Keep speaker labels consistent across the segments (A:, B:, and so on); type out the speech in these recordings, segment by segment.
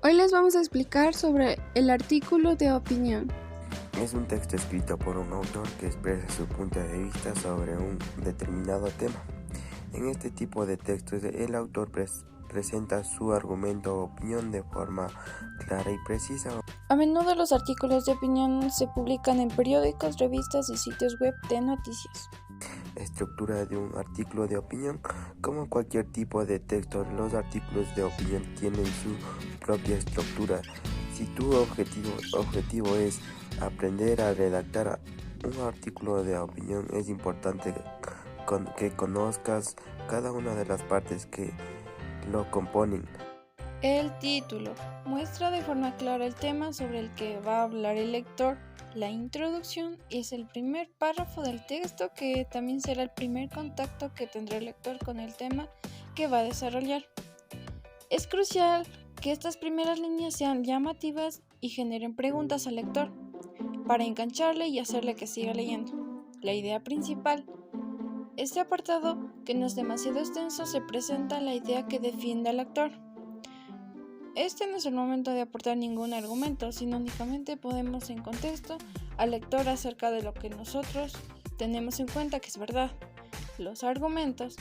A: Hoy les vamos a explicar sobre el artículo de opinión.
B: Es un texto escrito por un autor que expresa su punto de vista sobre un determinado tema. En este tipo de textos, el autor presenta su argumento o opinión de forma clara y precisa.
C: A menudo los artículos de opinión se publican en periódicos, revistas y sitios web de noticias.
B: Estructura de un artículo de opinión. Como cualquier tipo de texto, los artículos de opinión tienen su propia estructura. Si tu objetivo es aprender a redactar un artículo de opinión, es importante que conozcas cada una de las partes que lo componen.
C: El título muestra de forma clara el tema sobre el que va a hablar el lector. La introducción es el primer párrafo del texto, que también será el primer contacto que tendrá el lector con el tema que va a desarrollar. Es crucial que estas primeras líneas sean llamativas y generen preguntas al lector para engancharle y hacerle que siga leyendo. La idea principal. Este apartado, que no es demasiado extenso, se presenta la idea que defiende al autor. Este no es el momento de aportar ningún argumento, sino únicamente ponemos en contexto al lector acerca de lo que nosotros tenemos en cuenta que es verdad. Los argumentos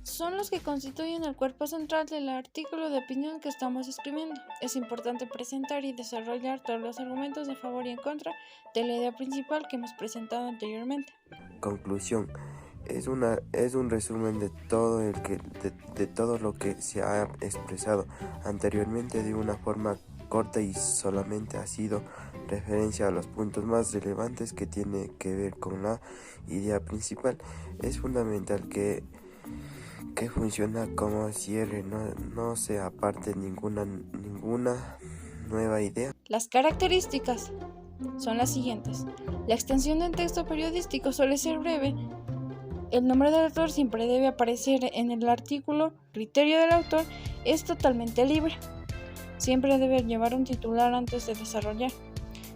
C: son los que constituyen el cuerpo central del artículo de opinión que estamos escribiendo. Es importante presentar y desarrollar todos los argumentos a favor y en contra de la idea principal que hemos presentado anteriormente.
B: Conclusión. Es un resumen de todo lo que se ha expresado anteriormente de una forma corta y solamente ha sido referencia a los puntos más relevantes que tiene que ver con la idea principal. Es fundamental que funciona como cierre, no se aparte ninguna nueva idea.
C: Las características son las siguientes. La extensión del texto periodístico suele ser breve. El nombre del autor siempre debe aparecer en el artículo. Criterio del autor es totalmente libre. Siempre debe llevar un titular antes de desarrollar.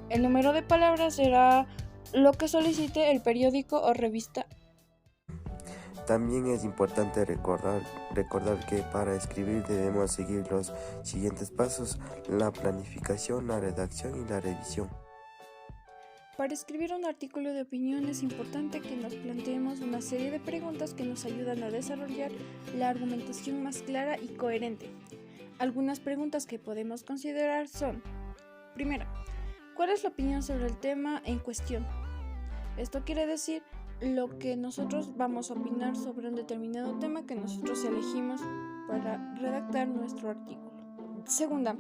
C: El número de palabras será lo que solicite el periódico o revista.
B: También es importante recordar que para escribir debemos seguir los siguientes pasos: la planificación, la redacción y la revisión.
C: Para escribir un artículo de opinión es importante que nos planteemos una serie de preguntas que nos ayudan a desarrollar la argumentación más clara y coherente. Algunas preguntas que podemos considerar son: primera, ¿cuál es la opinión sobre el tema en cuestión? Esto quiere decir lo que nosotros vamos a opinar sobre un determinado tema que nosotros elegimos para redactar nuestro artículo. Segunda,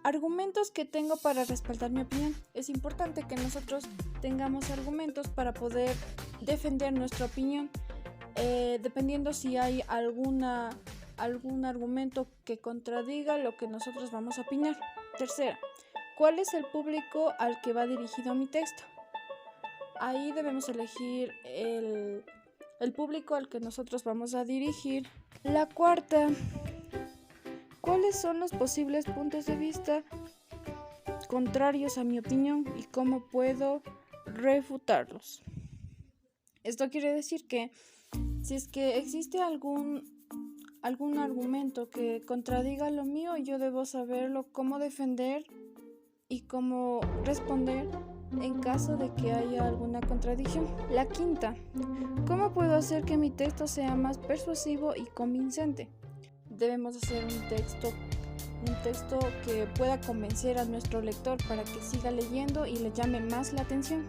C: argumentos que tengo para respaldar mi opinión. Es importante que nosotros tengamos argumentos para poder defender nuestra opinión, dependiendo si hay algún argumento que contradiga lo que nosotros vamos a opinar. Tercera, ¿cuál es el público al que va dirigido mi texto? Ahí debemos elegir el público al que nosotros vamos a dirigir. La cuarta, ¿cuáles son los posibles puntos de vista contrarios a mi opinión y cómo puedo refutarlos? Esto quiere decir que si es que existe algún argumento que contradiga lo mío, yo debo saberlo cómo defender y cómo responder en caso de que haya alguna contradicción. La quinta, ¿cómo puedo hacer que mi texto sea más persuasivo y convincente? Debemos hacer un texto que pueda convencer a nuestro lector para que siga leyendo y le llame más la atención.